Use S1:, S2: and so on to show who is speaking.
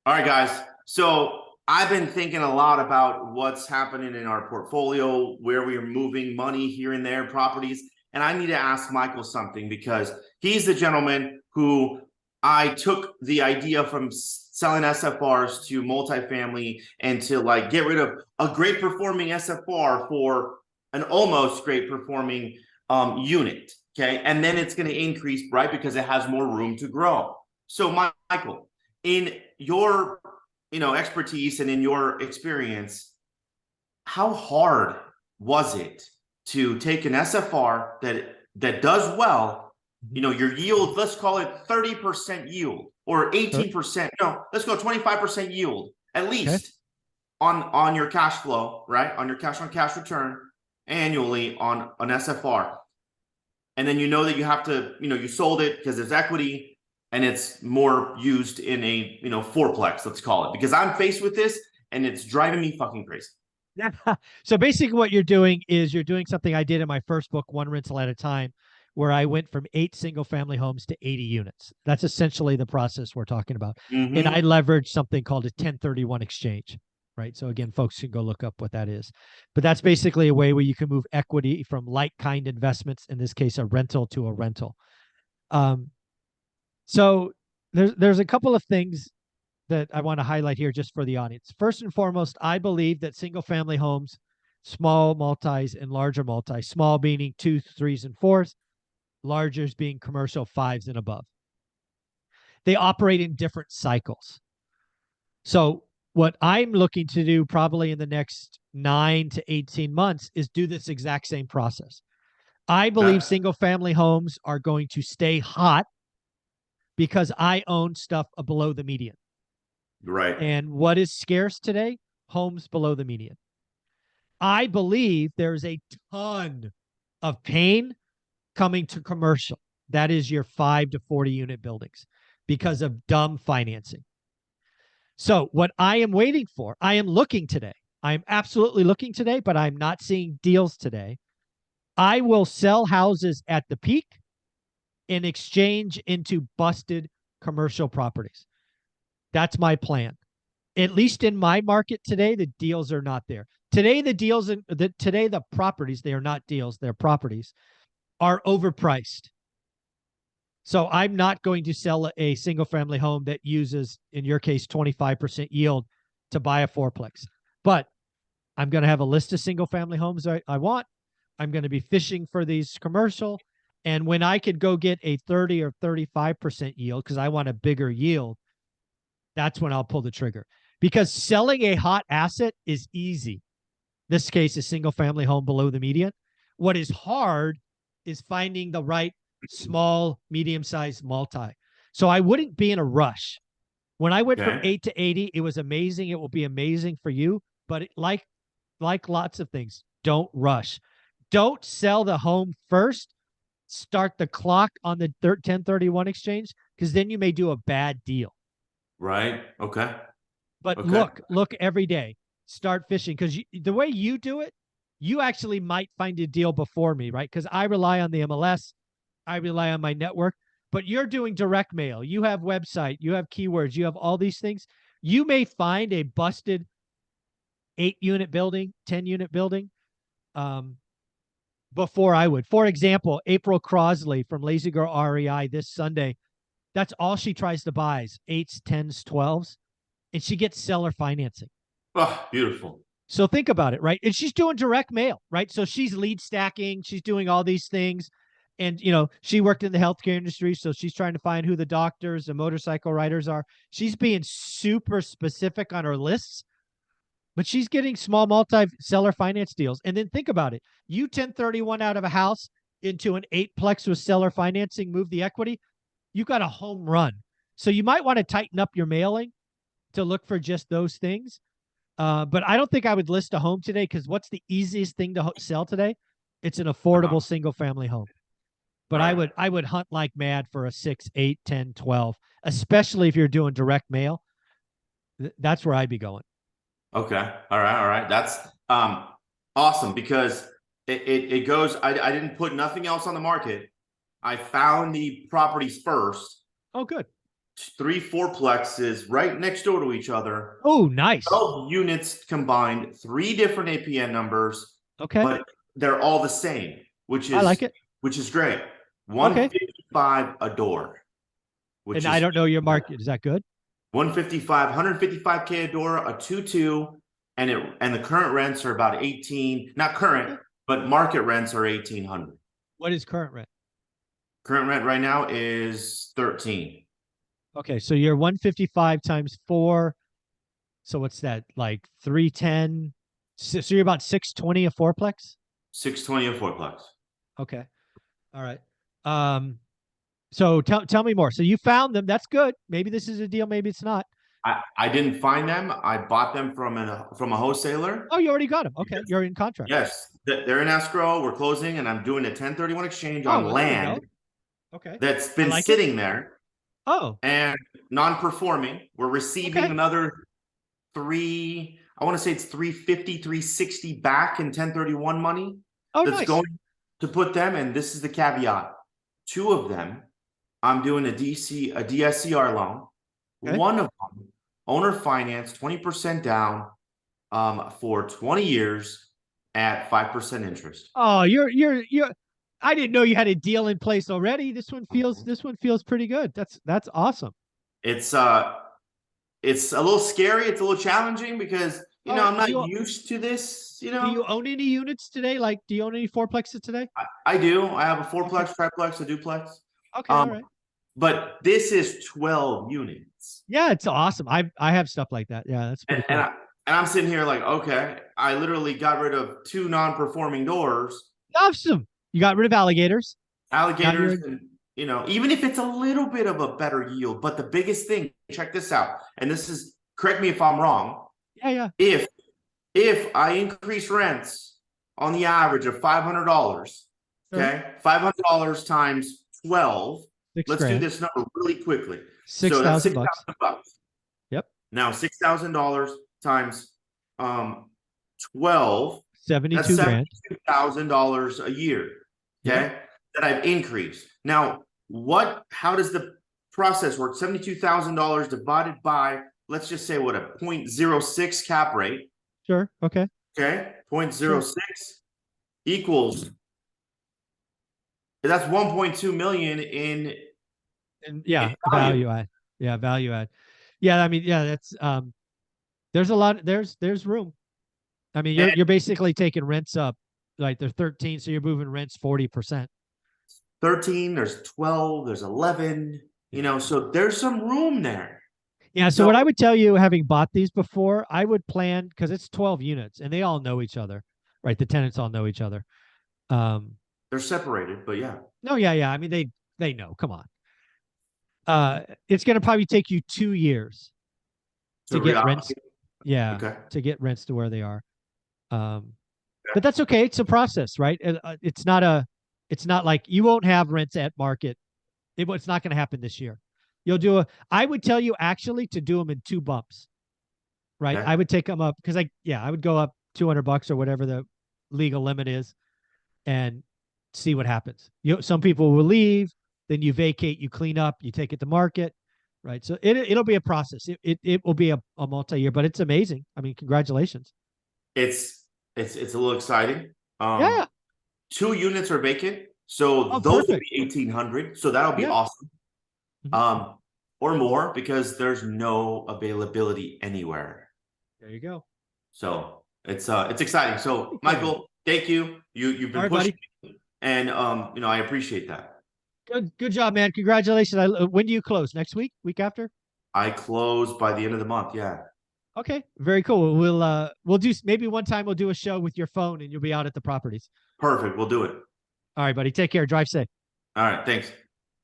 S1: All right, guys. So I've been thinking a lot about what's happening in our portfolio, where we are moving money here and there, properties. And I need to ask Michael something because he's the gentleman who I took the idea from selling SFRs to multifamily and to like get rid of a great performing SFR for an almost great performing unit. Okay. And then it's going to increase, right? Because it has more room to grow. So, Michael, in your expertise and in your experience, how hard was it to take an SFR that does well, your yield, let's call it 30% yield or 18%, no, let's go 25% yield at least on your cash flow, right? On your cash on cash return annually on an SFR. And then that you have to, you sold it because there's equity and it's more used in a, fourplex, let's call it, because I'm faced with this and it's driving me fucking crazy.
S2: So basically what you're doing is you're doing something I did in my first book, One Rental at a Time, where I went from 8 single family homes to 80 units. That's essentially the process we're talking about. And I leveraged something called a 1031 exchange, right? So again, folks can go look up what that is. But that's basically a way where you can move equity from like kind investments, in this case, a rental to a rental. So there's a couple of things that I want to highlight here just for the audience. First and foremost, I believe that single family homes, small multis and larger multis, small meaning 2s, 3s, and 4s, largers being commercial 5s and above. They operate in different cycles. So what I'm looking to do probably in the next 9 to 18 months is do this exact same process. I believe single family homes are going to stay hot because I own stuff below the median.
S1: Right.
S2: And what is scarce today? Homes below the median. I believe there's a ton of pain coming to commercial. That is your 5 to 40 unit buildings because of dumb financing. So what I am waiting for, I am looking today. I'm absolutely looking today, but I'm not seeing deals today. I will sell houses at the peak in exchange into busted commercial properties. That's my plan. At least in my market today, the deals are not there. Today, the properties, they are not deals, they're properties, are overpriced. So I'm not going to sell a single family home that uses, in your case, 25% yield to buy a fourplex. But I'm going to have a list of single family homes I want. I'm going to be fishing for these commercial. And when I could go get a 30 or 35% yield, because I want a bigger yield, that's when I'll pull the trigger. Because selling a hot asset is easy. This case, a single family home below the median. What is hard is finding the right small, medium-sized multi. So I wouldn't be in a rush. When I went from 8 to 80, it was amazing. It will be amazing for you. But like lots of things, don't rush. Don't sell the home first. Start the clock on the 1031 exchange, because then you may do a bad deal.
S1: Right. Okay.
S2: But look every day. Start fishing, because the way you do it, you actually might find a deal before me, right? Because I rely on the MLS. I rely on my network. But you're doing direct mail. You have website. You have keywords. You have all these things. You may find a busted 8-unit building, 10-unit building before I would. For example, April Crosley from Lazy Girl REI this Sunday, that's all she tries to buy is 8s, 10s, 12s. And she gets seller financing.
S1: Oh, beautiful.
S2: So think about it, right? And she's doing direct mail, right? So she's lead stacking. She's doing all these things. And, she worked in the healthcare industry. So she's trying to find who the doctors, the motorcycle riders are. She's being super specific on her lists, but she's getting small multi-seller finance deals. And then think about it. You 1031 out of a house into an 8-plex with seller financing, move the equity, you got a home run. So you might want to tighten up your mailing to look for just those things. But I don't think I would list a home today, because what's the easiest thing to sell today? It's an affordable single family home. But I would hunt like mad for a 6, 8, 10, 12, especially if you're doing direct mail. That's where I'd be going.
S1: Okay. All right. That's awesome, because it goes, I didn't put nothing else on the market. I found the properties first.
S2: Oh, good.
S1: three fourplexes right next door to each other.
S2: Oh, nice.
S1: 12 units combined, 3 different APN numbers,
S2: Okay.
S1: but they're all the same, which
S2: I like
S1: is
S2: it.
S1: great.
S2: Okay.
S1: 155 a door, which
S2: And I
S1: is
S2: don't know your market. Is that good?
S1: 155, 155K a door, a 2-2, and the current rents are about 18, not current, but market rents are 1800.
S2: What is current rent?
S1: Current rent right now is 13.
S2: Okay, so you're 155 times 4. So what's that? Like 310. So you're about 620 a fourplex?
S1: 620 a fourplex.
S2: Okay. All right. So tell me more. So you found them. That's good. Maybe this is a deal, maybe it's not.
S1: I didn't find them. I bought them from a wholesaler.
S2: Oh, you already got them. Okay.
S1: Yes.
S2: You're in contract.
S1: Yes, they're in escrow. We're closing, and I'm doing a 1031 exchange
S2: Oh,
S1: on
S2: well, there you
S1: land
S2: go. Okay.
S1: that's
S2: I
S1: been
S2: like it.
S1: sitting there
S2: Oh,
S1: and non-performing. We're receiving
S2: okay.
S1: another I want to say it's 350, 360 back in 1031 money
S2: Oh,
S1: that's
S2: nice.
S1: going to put them, and this is the caveat. 2 of them, I'm doing a DSCR loan.
S2: Okay.
S1: One of them, owner finance, 20% down, for 20 years at 5% interest.
S2: Oh, you're I didn't know you had a deal in place already. This one feels pretty good. That's awesome.
S1: It's a little scary. It's a little challenging because
S2: Oh,
S1: I'm not used to this.
S2: do you own any units today? Like, do you own any fourplexes today?
S1: I do. I have a fourplex,
S2: Okay.
S1: triplex, a duplex.
S2: Okay, all right.
S1: But this is 12 units.
S2: Yeah, it's awesome. I have stuff like that. Yeah, that's pretty cool.
S1: And I'm sitting here like, okay, I literally got rid of 2 non-performing doors,
S2: Awesome. You got rid of alligators.
S1: alligators, and even if it's a little bit of a better yield. But the biggest thing, check this out, and this is, correct me if I'm wrong.
S2: Yeah.
S1: If I increase rents on the average of $500, okay, $500 times 12. Let's do this number really quickly. So that's
S2: $6,000.
S1: $6,000.
S2: Yep.
S1: Now $6,000 times 12.
S2: 72
S1: that's
S2: grand.
S1: $72,000 a year. Okay, that I've increased. Now, how does the process work? $72,000 divided by, let's just say, what, a 0.06 cap rate.
S2: Sure. Okay.
S1: Okay, 0.06 equals, that's 1.2 million in
S2: value add. Yeah, value add. Yeah, I mean, yeah, that's there's a lot, there's room. I mean, you're basically taking rents up, like they're 13, so you're moving rents 40%.
S1: 13, there's 12, there's 11, so there's some room there.
S2: Yeah, so what I would tell you, having bought these before, I would plan, because it's 12 units and they all know each other, right? The tenants all know each other.
S1: They're separated, but yeah.
S2: No, yeah. I mean, they know. Come on. It's going to probably take you 2 years to get rents. Yeah,
S1: okay.
S2: To get rents to where they are. But that's okay. It's a process, right? It's not like you won't have rents at market. It's not going to happen this year. I would tell you actually to do them in 2 bumps, right?
S1: Okay.
S2: I would take them up because I would go up $200 or whatever the legal limit is and see what happens. Some people will leave, then you vacate, you clean up, you take it to market, right? So it'll be a process. It will be a multi-year, but it's amazing. I mean, congratulations.
S1: It's a little exciting.
S2: Yeah.
S1: 2 units are vacant, so those will be 1,800. So that'll be awesome. Or more, because there's no availability anywhere.
S2: There you go.
S1: So it's exciting. So Michael, thank you. You've been pushing me, and I appreciate that.
S2: Good job, man. Congratulations. When do you close? Next week? Week after?
S1: I close by the end of the month. Yeah.
S2: Okay. Very cool. We'll do, maybe one time we'll do a show with your phone and you'll be out at the properties.
S1: Perfect. We'll do it.
S2: All right, buddy. Take care. Drive safe.
S1: All right. Thanks.